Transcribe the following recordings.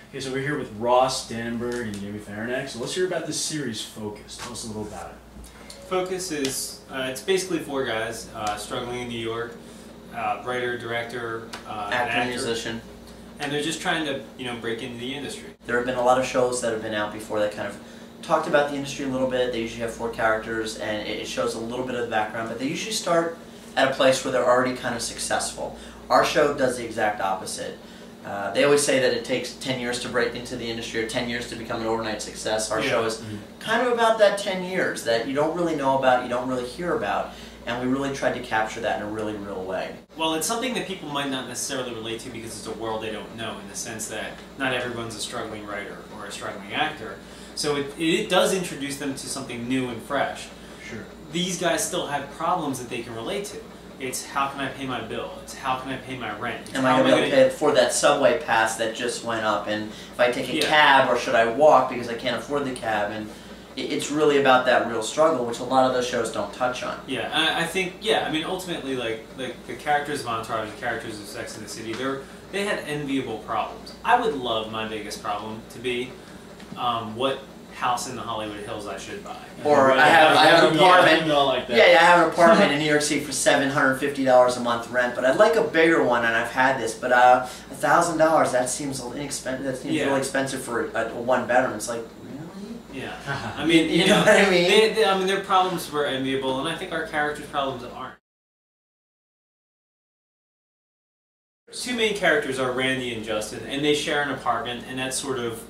Okay, so we're here with Ross Dannenberg and Jamie Farinack. So let's hear about this series, Focus. Tell us a little about it. Focus is, it's basically four guys struggling in New York, writer, director, actor, musician. And they're just trying to, break into the industry. There have been a lot of shows that have been out before that kind of talked about the industry a little bit. They usually have four characters and it shows a little bit of the background, but they usually start at a place where they're already kind of successful. Our show does the exact opposite. They always say that it takes 10 years to break into the industry or 10 years to become an overnight success. Our show is kind of about that 10 years that you don't really know about, you don't really hear about, and we really tried to capture that in a really real way. Well, it's something that people might not necessarily relate to because it's a world they don't know, in the sense that not everyone's a struggling writer or a struggling actor. So it does introduce them to something new and fresh. Sure. These guys still have problems that they can relate to. It's how can I pay my bill? It's how can I pay my rent? Am I going to be able to pay for that subway pass that just went up? And if I take a cab, or should I walk because I can't afford the cab? And it's really about that real struggle, which a lot of those shows don't touch on. Yeah, I think, I mean, ultimately, like the characters of Entourage, the characters of Sex and the City, they had enviable problems. I would love my biggest problem to be what house in the Hollywood Hills I should buy. Or I have an apartment. Like I have an apartment in New York City for $750 a month rent, but I'd like a bigger one, and I've had this. But $1,000, that seems inexpensive. That seems really expensive for a one bedroom. It's like, really? Yeah. I mean, you know what I mean? I mean, their problems were enviable, and I think our characters' problems aren't. Two main characters are Randy and Justin, and they share an apartment, and that's sort of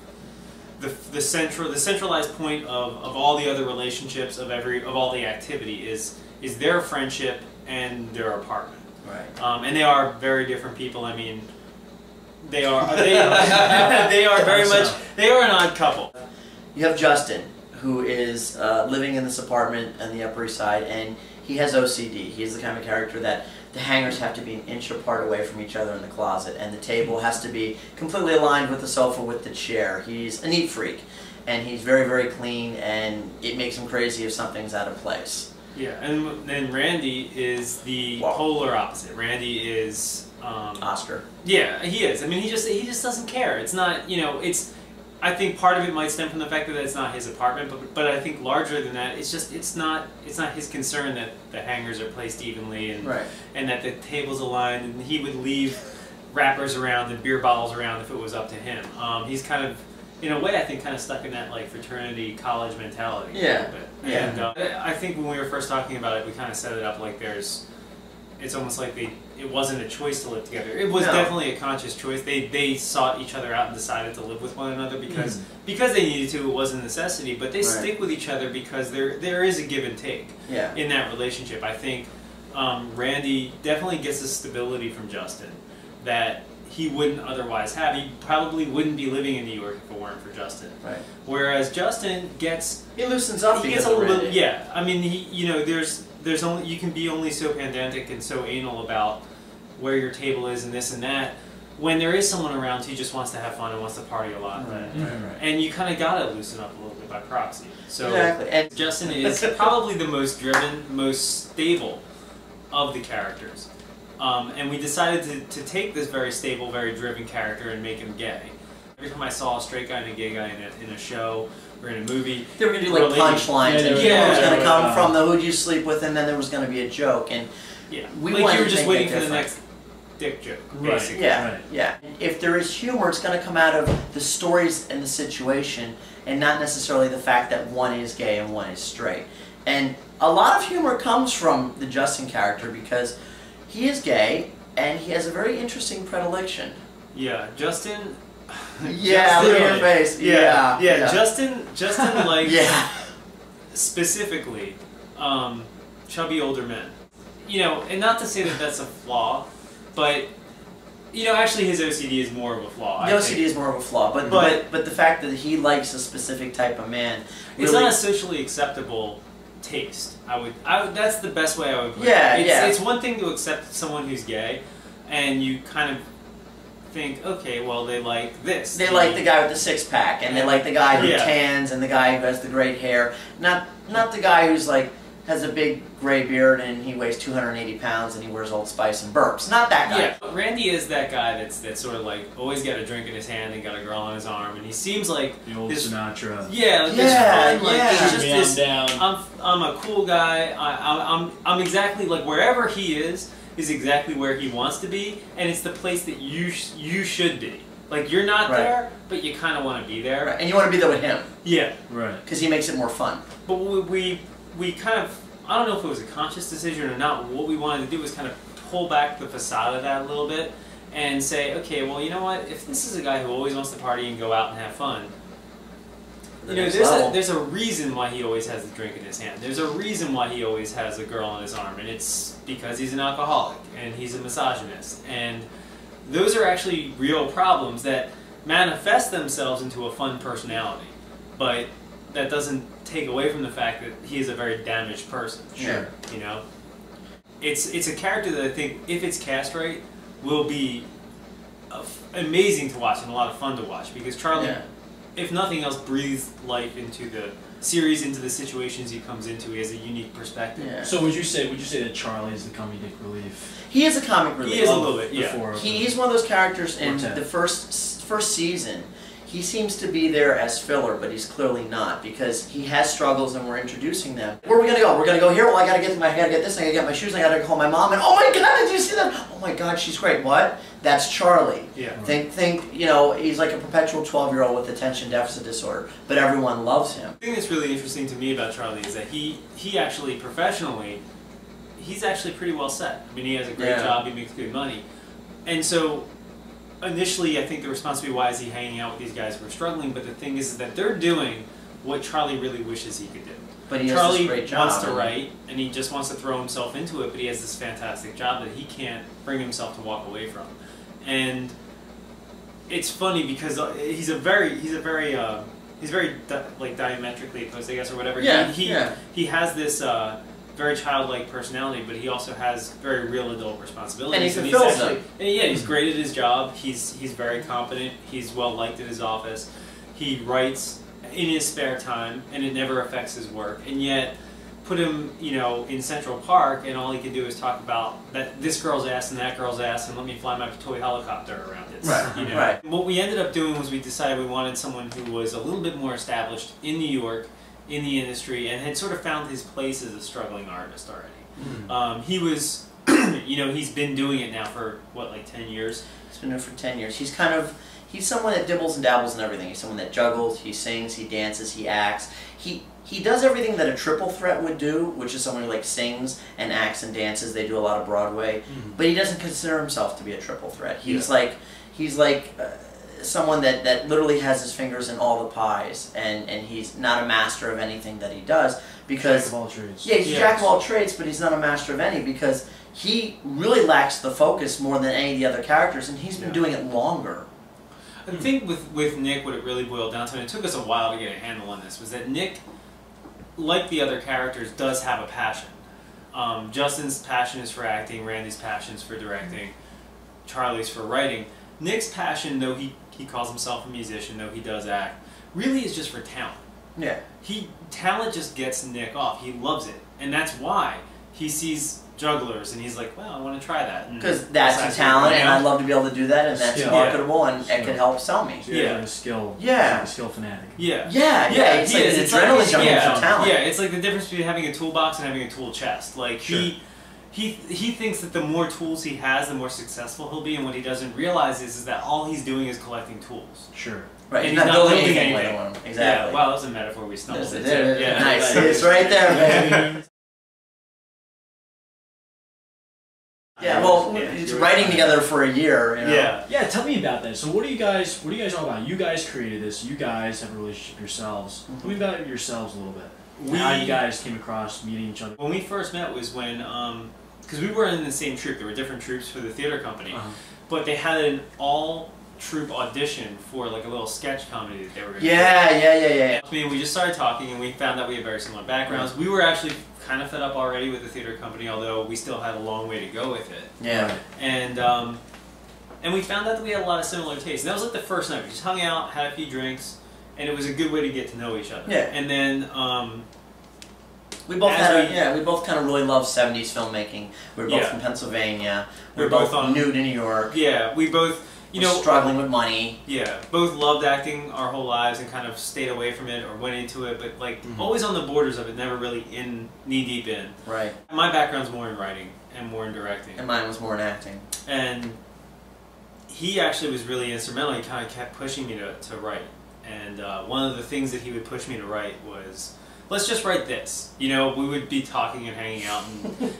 the centralized point of all the other relationships of all the activity is their friendship and their apartment. Right. And they are very different people. I mean, they are very much an odd couple. You have Justin, who is living in this apartment on the Upper East Side, and he has OCD. He's the kind of character that the hangers have to be an inch apart away from each other in the closet, and the table has to be completely aligned with the sofa with the chair. He's a neat freak, and he's very, very clean, and it makes him crazy if something's out of place. Yeah, and then Randy is the polar opposite. Randy is Oscar. Yeah, he is. I mean, he just doesn't care. It's not, it's. I think part of it might stem from the fact that it's not his apartment, but I think larger than that, it's not his concern that the hangers are placed evenly and that the table's aligned, and he would leave wrappers around and beer bottles around if it was up to him. He's kind of, in a way, I think, kind of stuck in that like fraternity college mentality. Yeah. A little bit. And I think when we were first talking about it, we kind of set it up like it's almost like it wasn't a choice to live together. It was definitely a conscious choice. They sought each other out and decided to live with one another because they needed to. It was a necessity, but they stick with each other because there is a give and take in that relationship. I think Randy definitely gets a stability from Justin that he wouldn't otherwise have. He probably wouldn't be living in New York if it weren't for Justin. Right. Whereas Justin he loosens up. He gets a little bit. Yeah. I mean, there's only, you can be only so pedantic and so anal about where your table is and this and that when there is someone around who just wants to have fun and wants to party a lot. Right. And you kind of got to loosen up a little bit by proxy. So exactly. And Justin is probably the most driven, most stable of the characters. And we decided to take this very stable, very driven character and make him gay. Every time I saw a straight guy and a gay guy in a show or in a movie, they were going to do like punchlines, and it was going to come from the who'd you sleep with, and then there was going to be a joke, and we like you were just waiting for the next dick joke, basically. Yeah. If there is humor, it's going to come out of the stories and the situation, and not necessarily the fact that one is gay and one is straight. And a lot of humor comes from the Justin character because he is gay and he has a very interesting predilection. Yeah, Justin. Yeah, look at your face. Yeah. Justin likes specifically chubby older men. And not to say that that's a flaw, but actually his OCD is more of a flaw. The OCD is more of a flaw, but the fact that he likes a specific type of man, it's not a socially acceptable taste. That's the best way I would put it. It's one thing to accept someone who's gay, and you kind of think, okay, well, they like this. They like the guy with the six-pack, and they like the guy who tans, and the guy who has the great hair. Not the guy who's like, has a big gray beard and he weighs 280 pounds and he wears Old Spice and burps. Not that guy. Yeah, Randy is that guy that's sort of like always got a drink in his hand and got a girl on his arm, and he seems like the old Sinatra. Yeah, like this fun, like it's just this. I'm a cool guy. I'm exactly like wherever he is exactly where he wants to be, and it's the place that you should be. Like you're not there, but you kind of want to be there, and you want to be there with him. Yeah, right. Because he makes it more fun. But we kind of, I don't know if it was a conscious decision or not. What we wanted to do was kind of pull back the facade of that a little bit and say, okay, well, you know what? If this is a guy who always wants to party and go out and have fun, you know, there's a reason why he always has the drink in his hand. There's a reason why he always has a girl on his arm, and it's because he's an alcoholic and he's a misogynist. And those are actually real problems that manifest themselves into a fun personality. But that doesn't take away from the fact that he is a very damaged person. Sure. You know? It's a character that I think, if it's cast right, will be amazing to watch and a lot of fun to watch, because Charlie, if nothing else, breathes life into the series, into the situations he comes into. He has a unique perspective. Yeah. So would you say that Charlie is the comedic relief? He is a comic relief. He is a little bit, yeah. He's one of those characters in the first season. He seems to be there as filler, but he's clearly not, because he has struggles and we're introducing them. Where are we going to go? We're going to go here? Well, I got to get to I got to get this, I got to get my shoes, I got to call my mom, and oh my God, did you see that? Oh my God, she's great. What? That's Charlie. Yeah. Think, you know, he's like a perpetual 12-year-old with attention deficit disorder, but everyone loves him. The thing that's really interesting to me about Charlie is that he actually, professionally, he's actually pretty well set. I mean, he has a great job, he makes good money. And so, initially, I think the response would be, why is he hanging out with these guys who are struggling? But the thing is that they're doing what Charlie really wishes he could do. But he Charlie has this great job, wants to write, and he just wants to throw himself into it, but he has this fantastic job that he can't bring himself to walk away from. And it's funny because he's very like diametrically opposed, I guess, or whatever. He has this very childlike personality, but he also has very real adult responsibilities. And he fulfills them. Yeah, he's great at his job. He's very competent. He's well liked at his office. He writes in his spare time, and it never affects his work. And yet, put him, you know, in Central Park, and all he can do is talk about this girl's ass and that girl's ass, and let me fly my toy helicopter around it. Right. You know? Right. What we ended up doing was we decided we wanted someone who was a little bit more established in New York, in the industry, and had sort of found his place as a struggling artist already. He was, you know, he's been doing it now for, what, like 10 years? He's been doing it for 10 years. He's someone that dibbles and dabbles in everything. He's someone that juggles, he sings, he dances, he acts. He does everything that a triple threat would do, which is someone who like sings and acts and dances. They do a lot of Broadway, but he doesn't consider himself to be a triple threat. He's like someone that literally has his fingers in all the pies, and he's not a master of anything that he does, because jack of all trades. Yeah, he's a jack of all trades, but he's not a master of any, because he really lacks the focus more than any of the other characters, and he's been doing it longer. I think with Nick, what it really boiled down to, and it took us a while to get a handle on this, was that Nick, like the other characters, does have a passion. Justin's passion is for acting, Randy's passion is for directing, Charlie's for writing. Nick's passion, though he calls himself a musician, though he does act, really is just for talent. Yeah. Talent just gets Nick off. He loves it. And that's why he sees jugglers and he's like, well, I want to try that. Because that's a talent, and I love to be able to do that, and that's marketable, and it could help sell me. So like a skill. Yeah. Like a skill fanatic. Yeah. It's like an adrenaline junkie for talent. Yeah, it's like the difference between having a toolbox and having a tool chest. Like he thinks that the more tools he has, the more successful he'll be, and what he doesn't realize is that all he's doing is collecting tools. Sure. Right, and he's not building anything. Exactly. Yeah, wow, that's a metaphor we stumbled into. Yeah. Nice. It's right there, man. Yeah, well, it's writing together for a year. You know? Yeah. Tell me about that. So, what do you guys all about? You guys created this. You guys have a relationship yourselves. Tell me about yourselves a little bit. How you guys came across meeting each other. When we first met was when, because we were in the same troupe. There were different troupes for the theater company, but they had an all-troupe audition for like a little sketch comedy that they were going to do. Yeah. I mean, we just started talking, and we found out we had very similar backgrounds. We were actually kind of fed up already with the theater company, although we still had a long way to go with it. Yeah. And we found out that we had a lot of similar tastes. And that was like the first night. We just hung out, had a few drinks, and it was a good way to get to know each other. Yeah. And then We both we both kind of really love 70s filmmaking. We were both from Pennsylvania. We were both new to New York. Yeah, we both, you know, struggling with money. Yeah, both loved acting our whole lives and kind of stayed away from it or went into it, but like always on the borders of it, never really knee deep in. Right. My background's more in writing and more in directing. And mine was more in acting. And he actually was really instrumental. He kind of kept pushing me to write. And one of the things that he would push me to write was, let's just write this. You know, we would be talking and hanging out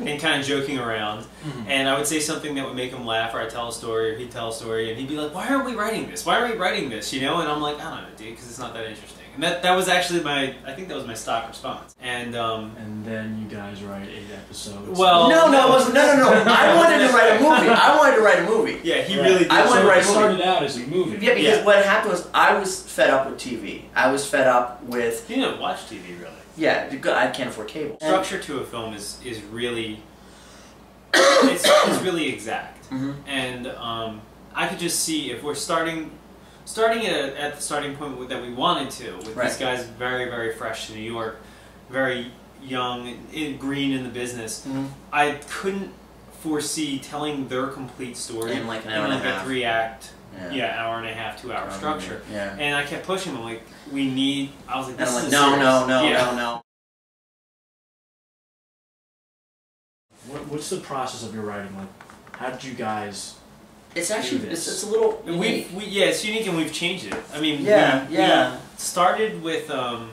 and kind of joking around. And I would say something that would make him laugh, or I'd tell a story, or he'd tell a story, and he'd be like, why aren't we writing this? Why aren't we writing this? You know? And I'm like, I don't know, dude, because it's not that interesting. And that was actually I think that was my stock response. And then you guys write 8 episodes. Well, no, it wasn't. No. I wanted to write a movie. Yeah, he really did. I wanted to write a movie. Started out as a movie. Yeah, because what happened was I was fed up with TV. I was fed up with. You didn't watch TV, really. Yeah, I can't afford cable. Structure to a film is really it's really exact, and I could just see if we're starting at the starting point that we wanted to, with these guys very, very fresh to New York, very young, green in the business. I couldn't foresee telling their complete story in like an hour and a half. A 3-act, hour and a half, 2-hour structure. Yeah. And I kept pushing them, like, I was like, this is no. What's the process of your writing? Like, how did you guys? It's actually it's a little unique. It's unique, and we've changed it. I mean, we started with I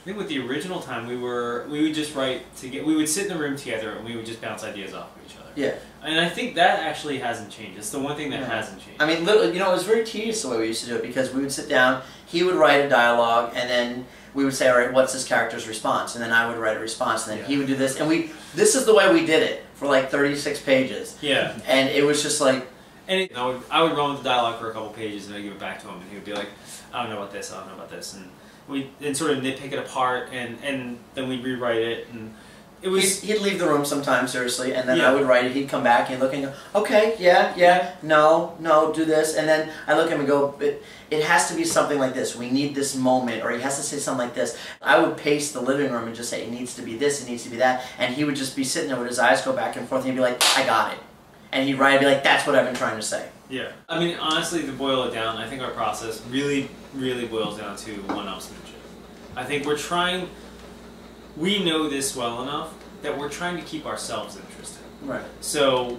think with the original time we would just write we would sit in the room together and we would just bounce ideas off of each other. Yeah. And I think that actually hasn't changed. It's the one thing that hasn't changed. I mean, literally, you know, it was very tedious the way we used to do it, because we would sit down, he would write a dialogue, and then we would say, all right, what's this character's response? And then I would write a response, and then he would do this, and this is the way we did it for like 36 pages. Yeah. And it was just like... And I would run with the dialogue for a couple pages, and I'd give it back to him, and he would be like, I don't know about this, I don't know about this, and we'd sort of nitpick it apart, and then we'd rewrite it, and it was... He'd leave the room sometimes, seriously, and then I would write it, he'd come back, and he'd look and go, okay, yeah, no, do this, and then I look at him and go, it has to be something like this, we need this moment, or he has to say something like this. I would pace the living room and just say, it needs to be this, it needs to be that, and he would just be sitting there with his eyes go back and forth, and he'd be like, I got it. And he'd write and be like, that's what I've been trying to say. Yeah. I mean, honestly, to boil it down, I think our process really, really boils down to one-upsmanship. I think we know this well enough that we're trying to keep ourselves interested. Right. So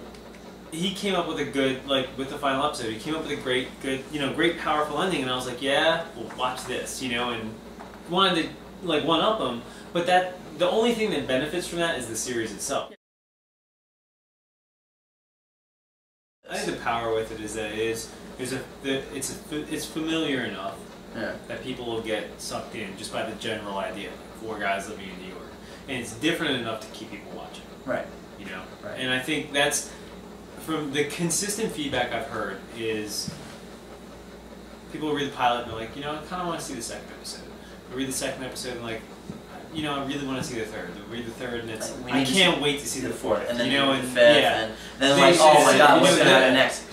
he came up with a good, with the final episode, he came up with a great powerful ending, and I was like, yeah, well, watch this, and wanted to, one-up him, but the only thing that benefits from that is the series itself. I think the power with it is that it's familiar enough that people will get sucked in just by the general idea, like 4 guys living in New York, and it's different enough to keep people watching. Right. Right. And I think that's from the consistent feedback I've heard is people will read the pilot and they're like, I kind of want to see the second episode. They read the second episode and like, I really want to see the third. They read the third and it's I can't wait to see the fourth. And then and the fifth, and then like, oh my God, what's going to happen next?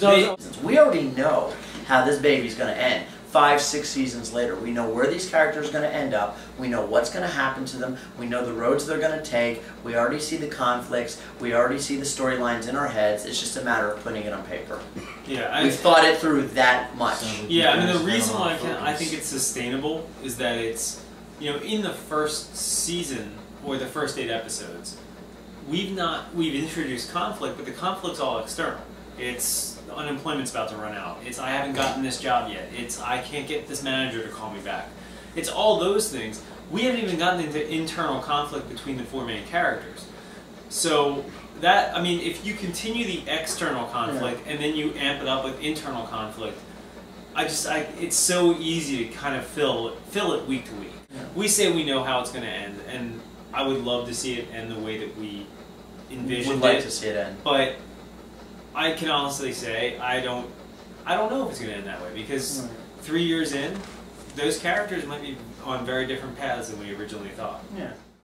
We already know how this baby's going to end. 5, 6 seasons later, we know where these characters are going to end up. We know what's going to happen to them. We know the roads they're going to take. We already see the conflicts. We already see the storylines in our heads. It's just a matter of putting it on paper. Yeah, we've thought it through that much. Yeah, I mean the reason why I think it's sustainable is that it's in the first season or the first 8 episodes, we've introduced conflict, but the conflict's all external. It's unemployment's about to run out. It's I haven't gotten this job yet. It's I can't get this manager to call me back. It's all those things. We haven't even gotten into internal conflict between the 4 main characters. So that, I mean, if you continue the external conflict and then you amp it up with internal conflict, it's so easy to kind of fill it week to week. Yeah. We say we know how it's going to end, and I would love to see it end the way that we envisioned it. Would like to see it end, but I can honestly say I don't know if it's going to end that way, because 3 years in, those characters might be on very different paths than we originally thought. Yeah.